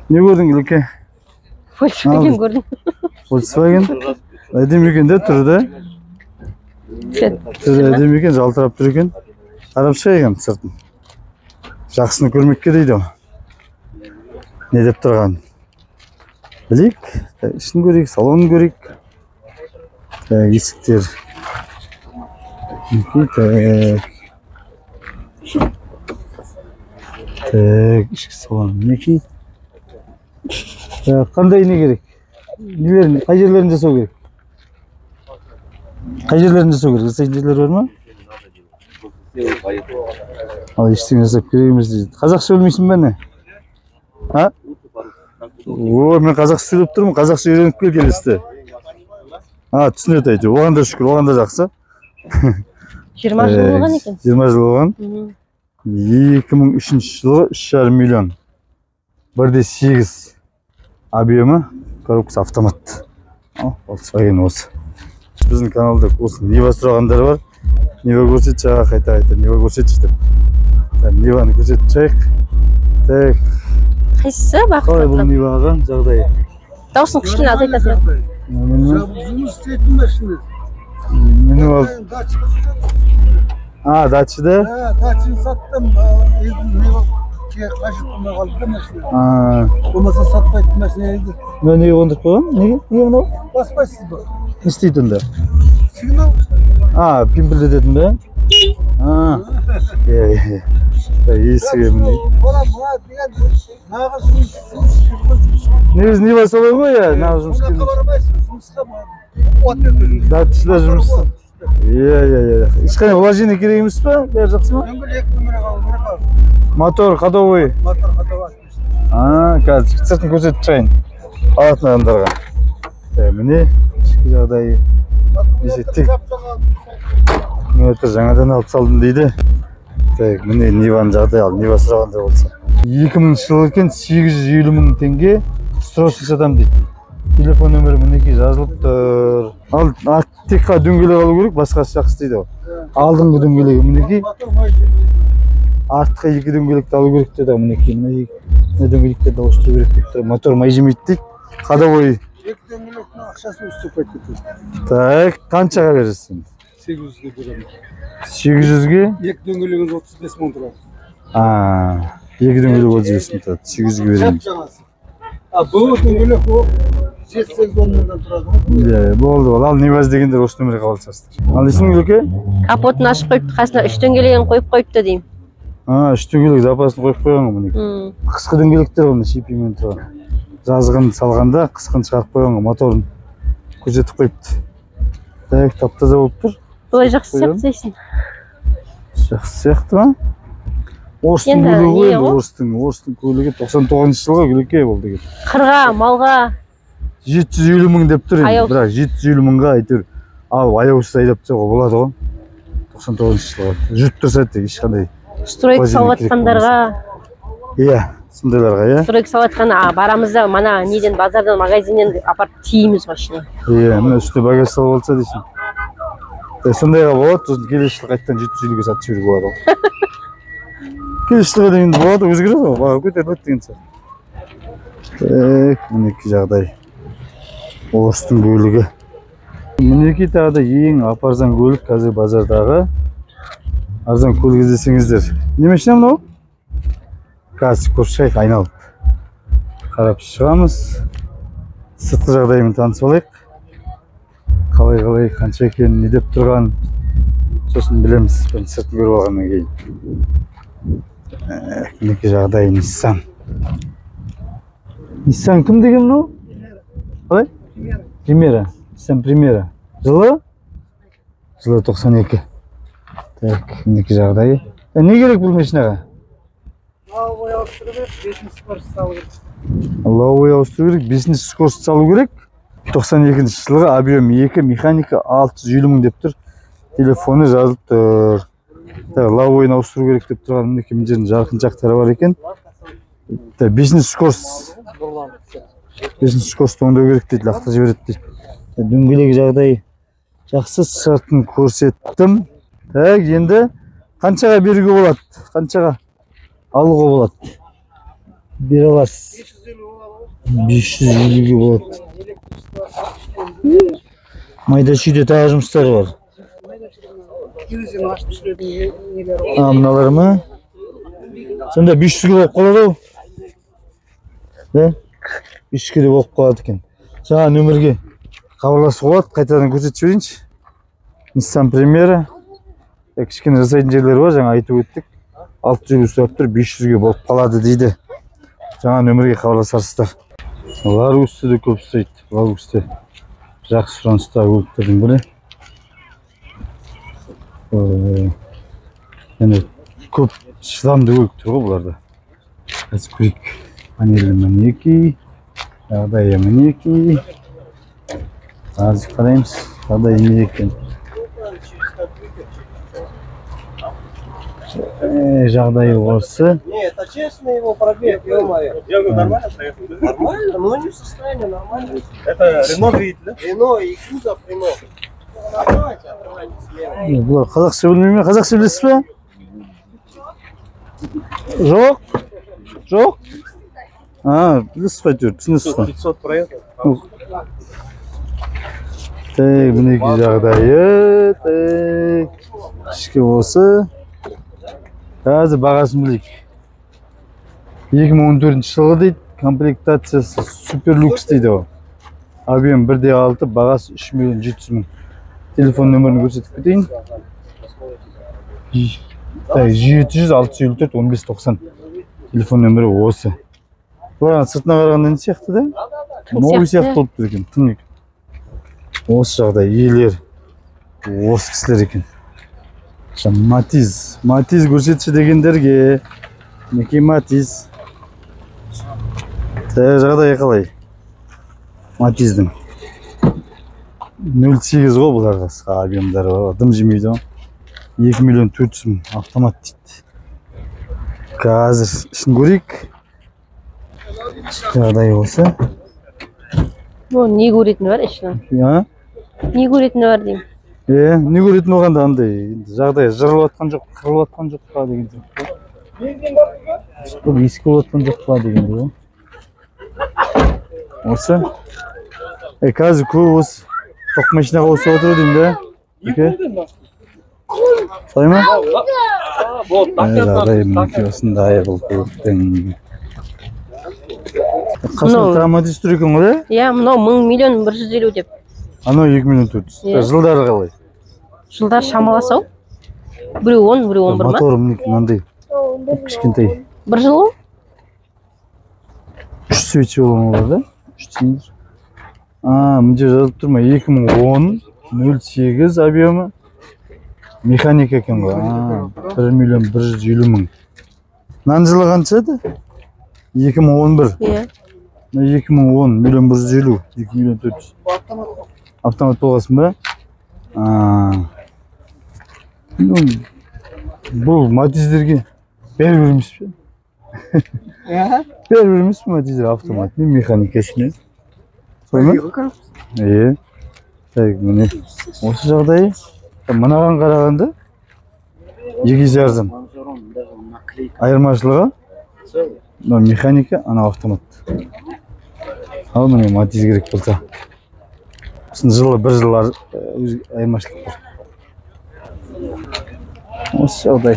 Ne gördün Gülke? Volkswagen gördüm. Volkswagen. Әдемі екен де түрі де. Түрі әдемі екен, жалтырап тұр екен. Қарап шығайын сыртын. Жақсыны көрмекке дейді о. Не деп тұрған? Білейік. Ішін көрейік, салонын көрейік. Есіктер. Ішкі салон. Мінекей. Қандай не керек? Нелерін, қай жерлерін жасау керек? Қай жерлерін жасау керек? Жасайтын жерлер бар ма? Ал ештеңе жасап керегіміз дейді. Қазақша білмейсің бе не? А? О, мен қазақша сөйлеп тұрмын, қазақша үйреніп келісті. А, түсінеді әйтеуір. Оған да шүкір, оған да жақсы. 20 жыл болған екен. 20 жыл болған. 2003 жылы 3,5 миллион. 1,8 объемы. Коробкасы автомат. Volkswagen осы. Біздің каналда осы Нива сұрағандар бар. Нива көрсет жаға қайта-қайта. Нива көрсетші деп. Ниваны көрсетіп жайық. Так. Қайсысы бақыт? Қалай бұл Ниваға жағдайы? Дауысын кішкене азайтасың. Жұмыс істейтін машина. Мені ал. А, датчыда? Датчыны саттым. Қажеттімі қалды машина. Болмаса сатпайтын машина еді. Мен неге қондырып қойған? Неге? Неге мынау? Баспайсыз ба? Не істейді онда? Сигнал. А, пимпілдететін бе? Есіге міне. Нағыз жұмыс. Негізі Нива солай ғой я? Нағыз жұмыс Қонаққа бармайсың, жұмысқа датчыда жұмыс. Ешқане вложение керек емес па? Бәрі жақсы ма? Мотор ходовой. Мотор ходовой. Қазір сыртын көрсетіп шығайын. Алатын адамдарға. Міне, ішкі жағдайы. Есеттік. Жаңадан алып салдым дейді. Міне Ниваның жағдайы ал, Нива сұрағанда болса. 2000 жыл екен 850 мың теңге срочно сатам дейді. Телефон нөмірі мінекей жазылып тұр. Ал артыққа дөңгелек алу керек, басқасы жақсы дейді. Алдыңғы дөңгелегі мінекей. Артыққа 2 дөңгелекті алу керек деді. Мінекей мына дөңгелектерді ауыстыру керек деп тұр. Мотор май жемейді дейді. Ходовой. 2 дөңгелектің ақшасын үстіп кетті. Так, қаншаға бересің? 800-ге беремін. 800-ге? 2 дөңгелегіңіз 35 мың тұрады. 2 дөңгелек 35 мың тұрады. 800-ге беремін. Бұл дөңгелек 7-8 мыңнан тұрады. Болды, ал Нива іздегендер осы нөмірге хабарласасыздар. Ал есің Гүлке? Капотын ашып қойыпты, қасына 3 дөңгелегін қойып қойыпты деймін. 3 дөңгелек запасын қойып қойған ғой мінекей. Қысқы дөңгелектер оны шипимен тұрған. Жазғын салғанда қысқын шығарып қойған ғой, моторын көрсетіп қойыпты. Так, тап-таза болып тұр. Бұлай жақсы сияқты дейсің. Жақсы сияқты ма? Орыстың көлігі ғой, Орыстың көлігі 99 жылға Гүлке болды екен. Қырға, малға 750 мың деп тұр енді, бірақ 750 мыңға әйтеуір ал аяусыз айдап тастауға болады ғой. 99 жылға. Жүріп тұрса ешқандай стройка салып жатқандарға. Иә, сондайларға, иә. Стройка салып жатқанда барамыз да мана неден базардан, магазиннен апарып тиейміз машина. Иә, мына үсті багаж салып алса дейсің. Сондайға болады, сосын келесі жылы қайттан 750-ге сатып жіберуге болады ғой. Келесі жылға дейін болады, өзгереді ғой, баға көтеріледі деген сияқты. Мінекей жағдай. Орыстың көлігі. Мінекей тағы да ең арзан көлік қазір базардағы. Арзан көлік іздесеңіздер. Не машина мынау? Қазір көріп шығайық, айналып. Қарап шығамыз. Сыртқы жағдайымен танысып алайық. Қалай қанша екенін, не деп тұрған. Сосын білеміз, сыртын көріп алғаннан кейін. Мінекей жағдайы Nissan. Nissan кім деген мынау? Қалай? Примера. Nissan Примера. Жылы? Жылы 92. Так, мінекей жағдайы. Не керек бұл машинаға? Лауой ауыстыру керек, 5-ші скорост салу керек. Лауой ауыстыру керек, 5-ші скорост салу керек. 92 жылғы объем 2, механика 650 мың деп тұр. Телефоны жазылып тұр. Лауойын ауыстыру керек деп тұрған мінекей мына жердің жарқын жақтары бар екен. 5-ші скорост. 5-ші скорост оңдау керек дейді, лақтырып жібереді дейді. Дөңгелек жағдайы жақсы, сыртын көрсеттім. Так, енді қаншаға беруге болады? Қаншаға алуға болады? Бере аласыз. 550 550'ge болады. Майда шүйде тағы жұмыстары бар. Киризин ашып түсіретін нелер бар. Мыналар ма? Сонда 500'ge болып қалады ау. Да? 500'ge де болып қалады екен. Жаңа нөмірге хабарласуға болады, қайтадан көрсетіп жіберейінші. Nissan Primera. Кішкене жасайтын жерлері бар, жаңа айтып өттік. 600 сұрап тұр, 500'ge болып қалады дейді. Жаңа нөмірге хабарласарсыздар. Ларгусте де көп ұстайды. Ларгусте жақсы сұраныстағы көліктердің бірі. Енді көп шыдамды көліктер ғой бұларда. Қазір көрейік. Панелі мінеки, жағдайы мінеки. Қазір қараймыз, жағдайы не екен. Жағдайы осы. Нет, это честно его пробег, ё-моё. Я говорю, нормально проехал, да? Нормально, но не в состоянии, нормально. Это Рено видите, да? Рено и кузов Рено. Бұлар қазақша білмей ме? Қазақша білесіз бе? Жоқ? Жоқ? Білесіз бе әйтеуір, түсінесіз бе? 500 проехал. Мінеки жағдайы, ішкі осы. Қазір бағасын білейік. 2014 жылғы дейді, комплектациясы суперлюкс дейді о. Объем 1.6, бағасы 3 миллион 700 мың. Телефон нөмірін көрсетіп кетейін. 700-654-1590. Телефон нөмірі осы. Бұлар сыртына қарағанда не сияқты да? Новый сияқты болып тұр екен, тың екен. Осы жағдай иелер, осы кісілер екен. Матиз көрсетші дегендерге. Неке Матиз. Жағдай қалай? Матиздің 0.8 ғой бұларға, объемдары бар, дым жемейді. 2 миллион 400 мың автомат дейді. Қазір ішін көрейік. Жағдай осы. Не көретіні бар ішінен? Не көретіні бар деймін. Не көретін оғанда андай жағдай жырылып атқан жоқ, қырылып атқан жоқ па деген сияқты. Бұл ескі болып атқан жоқ па деген ғой. Осы. Қазір көп осы тоқ машинаға осып отыр деймін да. Солай ма? Жағдай мінеки осындай бұл көліктің. Қасында травматиз тұр екен ғой да? Иә, мынау 1 миллион 150 деп. Анау 2 миллион 400. Жылдары қалай? Жылдар шамаласау. Біреу 10, біреу 11 ма? Моторы мінекі мынандай. Кішкентай. 1 жыл ол? 3 свечи olan var da. 3 цилиндр. Мында жазылып тұр ма? 2010 08 объемы. Механика екен ғой. 1 миллион 150 мың. Мынаның жылы қанша еді? 2011. Иә. 2010 миллион 150, 2 миллион 400. Автомат болғасын ба? Бұл Матиздерге бәрі бермес пе? Бәрі бермес пе Матиздер автоматный механикасымен? Солай ма? Міне осы жағдайы. Мынаған қарағанда 2,5. Айырмашылығы механика, ана автомат. Ал міне Матиз керек болса. Жылы 1 жыл айырмашылық бар. Осы жағдай.